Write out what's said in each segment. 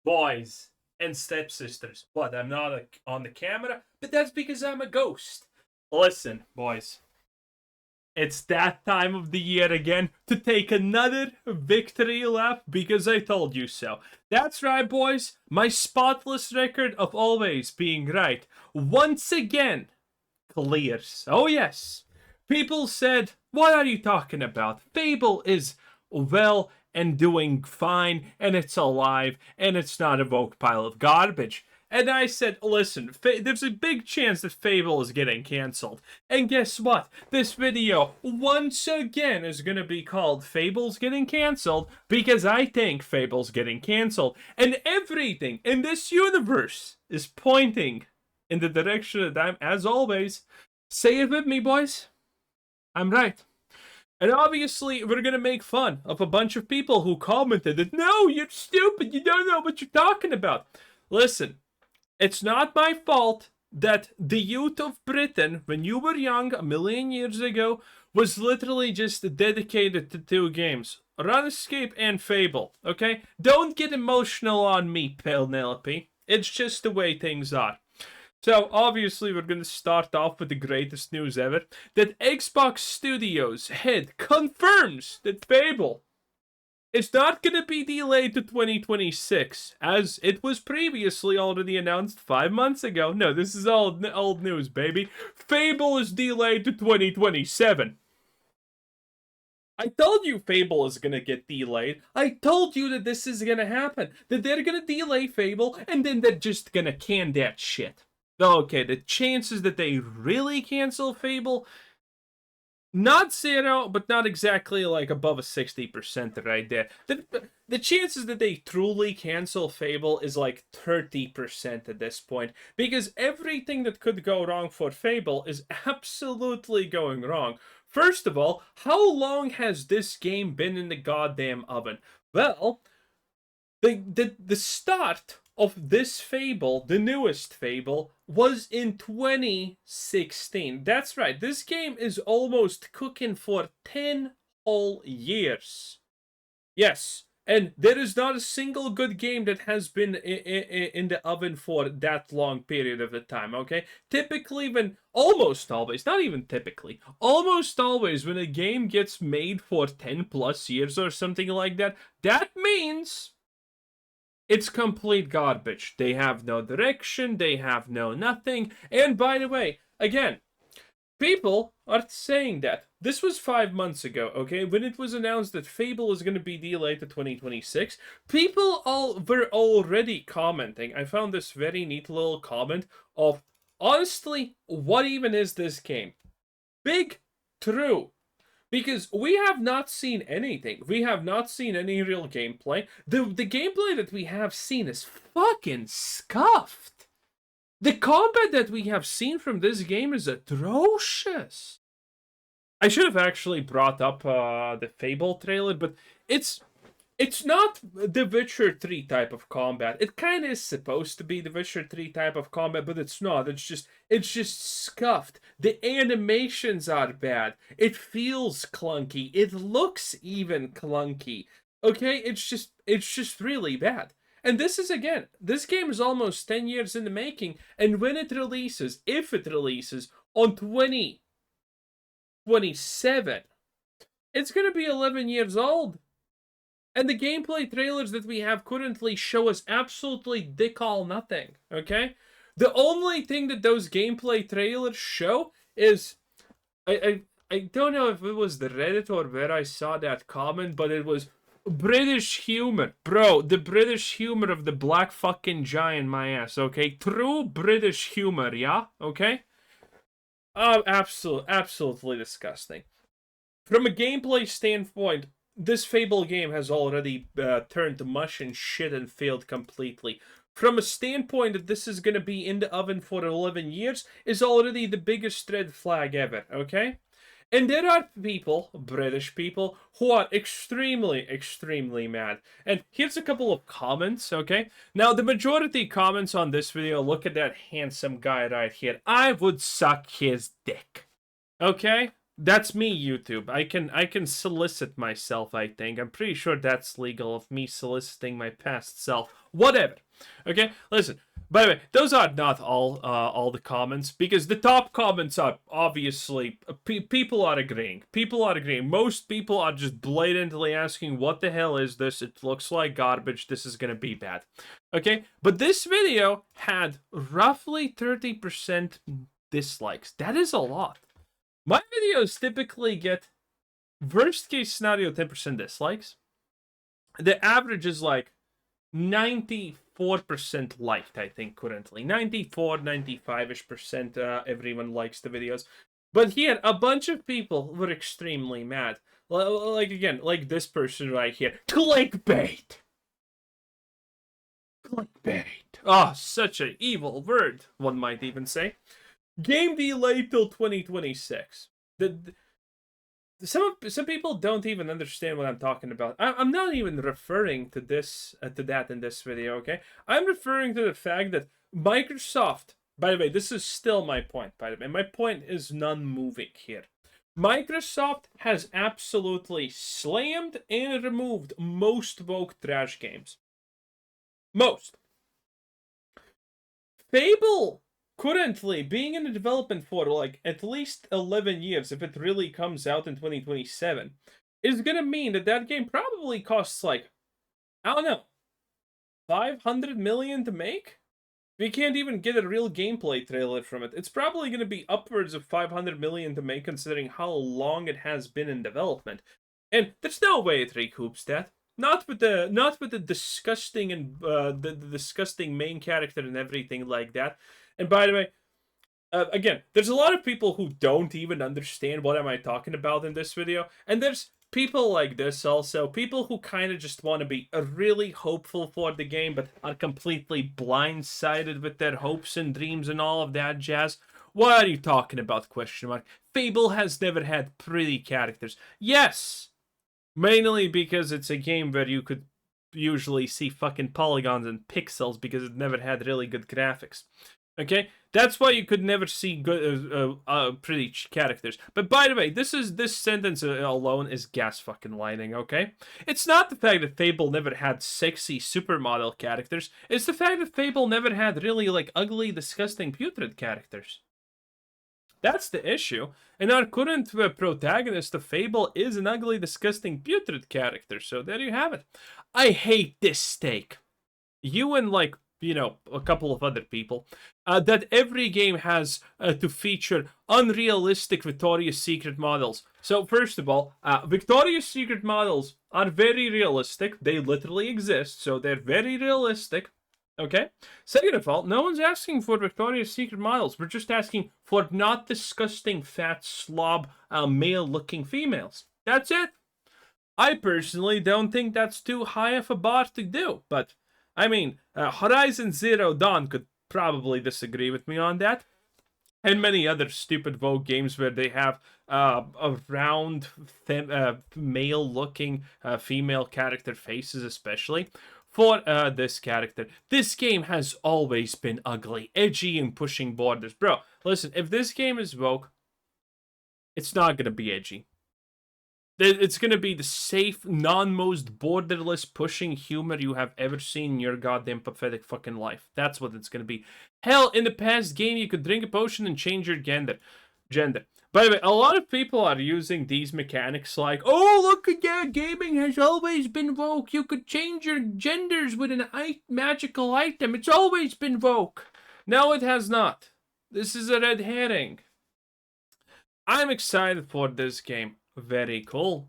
boys and stepsisters. What, I'm not on the camera? But that's because I'm a ghost. Listen, boys. It's that time of the year again to take another victory lap because I told you so. That's right, boys. My spotless record of always being right once again clears. Oh, yes. People said, what are you talking about? Fable is well and doing fine, and it's alive, and it's not a woke pile of garbage. And I said, listen, there's a big chance that Fable is getting cancelled. And guess what? This video, once again, is going to be called Fable's Getting Cancelled, because I think Fable's getting cancelled. And everything in this universe is pointing in the direction that I'm, as always, say it with me, boys. I'm right. And obviously, we're going to make fun of a bunch of people who commented that, no, you're stupid, you don't know what you're talking about. Listen. It's not my fault that the youth of Britain, when you were young, a million years ago, was literally just dedicated to two games. RuneScape and Fable, okay? Don't get emotional on me, Penelope. It's just the way things are. So, obviously, we're going to start off with the greatest news ever. That Xbox Studios head confirms that Fable it's not going to be delayed to 2026, as it was previously already announced 5 months ago. No, this is all old news, baby. Fable is delayed to 2027. I told you Fable is going to get delayed. I told you that this is going to happen. That they're going to delay Fable, and then they're just going to can that shit. Okay, the chances that they really cancel Fable... Not zero, but not exactly like above a 60% right there. The chances that they truly cancel Fable is like 30% at this point. Because everything that could go wrong for Fable is absolutely going wrong. First of all, how long has this game been in the goddamn oven? Well, the start of this Fable, the newest Fable, was in 2016. That's right, this game is almost cooking for 10 whole years. Yes, and there is not a single good game that has been in the oven for that long period of the time, okay? Typically, almost always, not even typically, almost always when a game gets made for 10 plus years or something like that, that means... it's complete garbage. They have no direction, they have no nothing. And by the way, again, people are saying that. This was 5 months ago, okay? When it was announced that Fable is going to be delayed to 2026, people were already commenting. I found this very neat little comment of, honestly, what even is this game? Big true. Because we have not seen anything. We have not seen any real gameplay. The gameplay that we have seen is fucking scuffed. The combat that we have seen from this game is atrocious. I should have actually brought up the Fable trailer, but it's not the Witcher 3 type of combat. It kind of is supposed to be the Witcher 3 type of combat, but it's not. It's just scuffed. The animations are bad. It feels clunky. It looks even clunky. Okay, it's just really bad. And this game is almost 10 years in the making, and when it releases, if it releases on 2027, it's going to be 11 years old. And the gameplay trailers that we have currently show us absolutely dick all nothing, okay? The only thing that those gameplay trailers show is... I don't know if it was the Reddit or where I saw that comment, but it was British humor. Bro, the British humor of the black fucking giant my ass, okay? True British humor, yeah? Okay? Oh, absolutely disgusting. From a gameplay standpoint... this Fable game has already turned to mush and shit and failed completely. From a standpoint that this is going to be in the oven for 11 years is already the biggest red flag ever, okay? And there are people, British people, who are extremely, extremely mad. And here's a couple of comments, okay? Now, the majority comments on this video, look at that handsome guy right here. I would suck his dick, okay? That's me, YouTube. I can solicit myself, I think. I'm pretty sure that's legal of me soliciting my past self. Whatever. Okay? Listen. By the way, those are not all the comments, because the top comments are obviously people are agreeing. People are agreeing. Most people are just blatantly asking, what the hell is this? It looks like garbage. This is gonna be bad. Okay? But this video had roughly 30% dislikes. That is a lot. My videos typically get, worst case scenario, 10% dislikes. The average is like 94% liked, I think, currently. 94, 95-ish percent everyone likes the videos. But here, a bunch of people were extremely mad. Like, again, like this person right here. Clickbait! Clickbait. Oh, such an evil word, one might even say. Game delay till 2026. Some people don't even understand what I'm talking about. I'm not even referring to this to that in this video. Okay, I'm referring to the fact that Microsoft. By the way, this is still my point. By the way, my point is non-moving here. Microsoft has absolutely slammed and removed most woke trash games. Most. Fable, currently being in development for like at least 11 years, if it really comes out in 2027, is gonna mean that that game probably costs like, I don't know, 500 million to make? We can't even get a real gameplay trailer from it. It's probably gonna be upwards of 500 million to make, considering how long it has been in development. And there's no way it recoups that. Not with the disgusting and the disgusting main character and everything like that. And by the way, again, there's a lot of people who don't even understand what am I talking about in this video, and there's people like this also, people who kind of just want to be really hopeful for the game, but are completely blindsided with their hopes and dreams and all of that jazz. What are you talking about, question mark? Fable has never had pretty characters. Yes! Mainly because it's a game where you could usually see fucking polygons and pixels because it never had really good graphics. Okay, that's why you could never see good, pretty characters. But by the way, this sentence alone is gas fucking lining. Okay, it's not the fact that Fable never had sexy supermodel characters. It's the fact that Fable never had really like ugly, disgusting, putrid characters. That's the issue. And our current protagonist of Fable is an ugly, disgusting, putrid character. So there you have it. I hate this steak. You and like, you know, a couple of other people, that every game has to feature unrealistic Victoria's Secret models. So first of all, Victoria's Secret models are very realistic. They literally exist, so they're very realistic. Okay? Second of all, no one's asking for Victoria's Secret models. We're just asking for not disgusting, fat, slob, male-looking females. That's it. I personally don't think that's too high of a bar to do, but I mean, Horizon Zero Dawn could probably disagree with me on that. And many other stupid Vogue games where they have a round, male-looking female character faces, especially. For this character, this game has always been ugly, edgy, and pushing borders. Bro, listen, if this game is woke, it's not gonna be edgy. It's gonna be the safe, non-most borderless pushing humor you have ever seen in your goddamn pathetic fucking life. That's what it's gonna be. Hell, in the past game, you could drink a potion and change your gender. By the way, a lot of people are using these mechanics like, oh, look again, gaming has always been woke. You could change your genders with an magical item. It's always been woke. No, it has not. This is a red herring. I'm excited for this game. Very cool.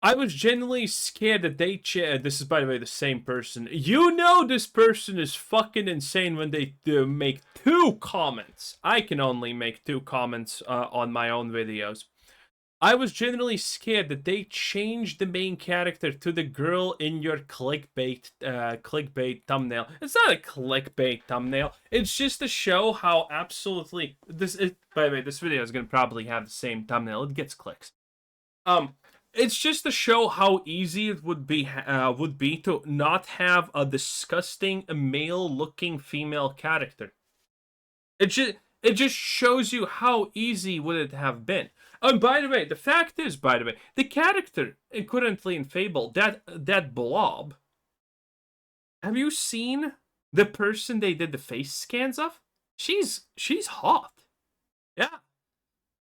I was genuinely scared that they this is, by the way, the same person. You know this person is fucking insane when they make 2 comments. I can only make 2 comments on my own videos. I was genuinely scared that they changed the main character to the girl in your clickbait thumbnail. It's not a clickbait thumbnail. It's just to show how absolutely by the way, this video is gonna probably have the same thumbnail. It gets clicks. It's just to show how easy it would be to not have a disgusting male-looking female character. It just shows you how easy would it have been. And by the way, the fact is, by the way, the character currently in Fable, that blob, have you seen the person they did the face scans of? She's hot. Yeah.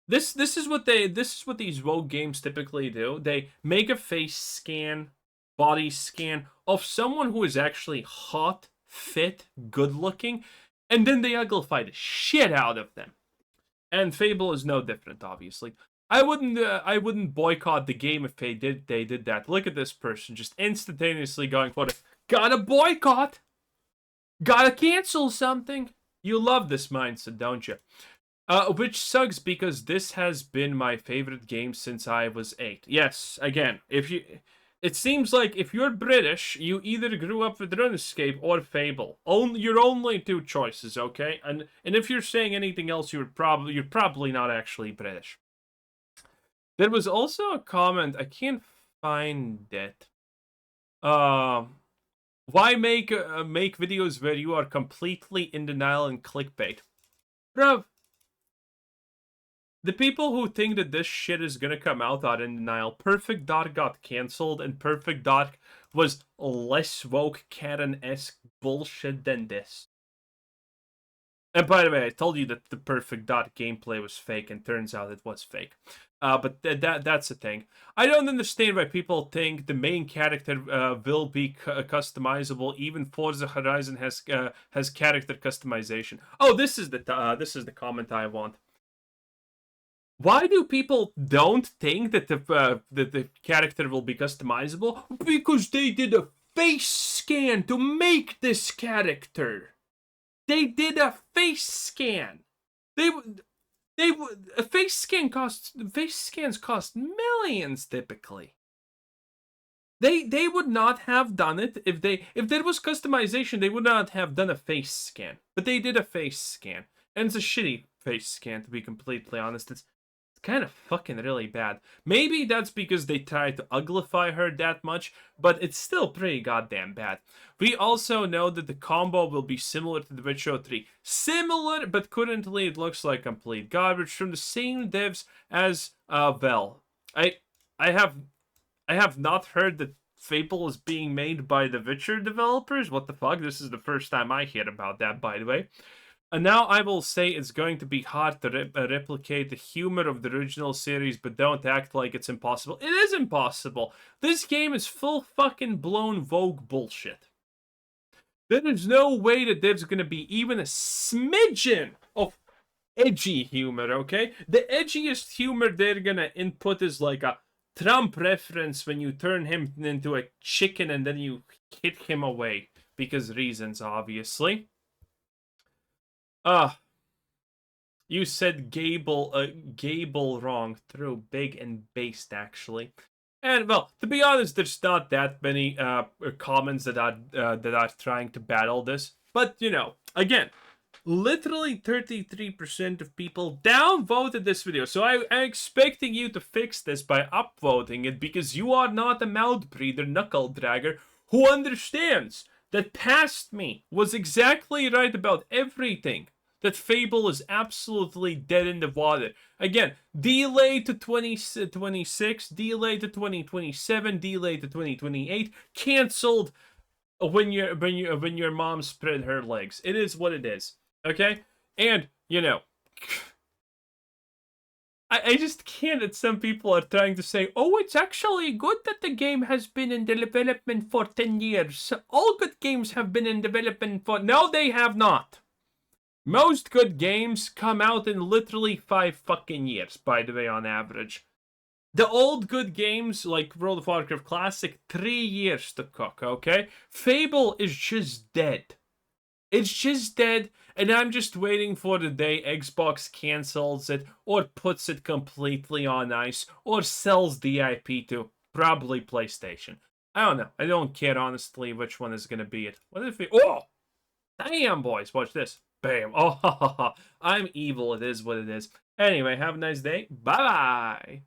This is what these rogue games typically do. They make a face scan, body scan of someone who is actually hot, fit, good looking, and then they uglify the shit out of them. And Fable is no different, obviously. I wouldn't boycott the game if they did that. Look at this person just instantaneously going for it. Gotta boycott. Gotta cancel something. You love this mindset, don't you? Which sucks because this has been my favorite game since I was 8. Yes, again, it seems like if you're British, you either grew up with RuneScape or Fable. Your only two choices, okay? And if you're saying anything else, you're probably not actually British. There was also a comment, I can't find it. Why make videos where you are completely in denial and clickbait? Bruv, the people who think that this shit is gonna come out are in denial. Perfect Dark got cancelled, and Perfect Dark was less woke Karen-esque bullshit than this. And by the way, I told you that the Perfect Dark gameplay was fake, and turns out it was fake. But that's the thing. I don't understand why people think the main character will be customizable. Even Forza Horizon has character customization. Oh, this is the comment I want. Why do people don't think that the character will be customizable? Because they did a face scan to make this character. They did a face scan. Face scans cost millions typically. They would not have done it if there was customization. They would not have done a face scan, but they did a face scan, and it's a shitty face scan to be completely honest. It's kind of fucking really bad. Maybe that's because they tried to uglify her that much, but it's still pretty goddamn bad. We also know that the combo will be similar to The Witcher 3. Similar, but currently it looks like complete garbage from the same devs as Vel. I have not heard that Fable is being made by the Witcher developers. What the fuck? This is the first time I hear about that, by the way. And now I will say it's going to be hard to replicate the humor of the original series, but don't act like it's impossible. It is impossible. This game is full fucking blown Vogue bullshit. There is no way that there's going to be even a smidgen of edgy humor, okay? The edgiest humor they're going to input is like a Trump reference when you turn him into a chicken and then you hit him away. Because reasons, obviously. You said Gable wrong. True, big and based actually. And well, to be honest, there's not that many comments that are trying to battle this. But you know, again, literally 33% of people downvoted this video. So I'm expecting you to fix this by upvoting it because you are not a mouth breather knuckle dragger who understands that past me was exactly right about everything. That Fable is absolutely dead in the water. Again, delay to 2026, delay to 2027, delay to 2028, canceled when your mom spread her legs. It is what it is. Okay? And, you know, I just can't that some people are trying to say, oh, it's actually good that the game has been in development for 10 years. All good games have been in development for... No, they have not. Most good games come out in literally 5 fucking years, by the way, on average. The old good games, like World of Warcraft Classic, 3 years to cook, okay? Fable is just dead. It's just dead, and I'm just waiting for the day Xbox cancels it, or puts it completely on ice, or sells the IP to probably PlayStation. I don't know. I don't care, honestly, which one is gonna be it. What if it... Oh! Damn, boys, watch this. Bam. Oh, I'm evil. It is what it is. Anyway, have a nice day. Bye-bye.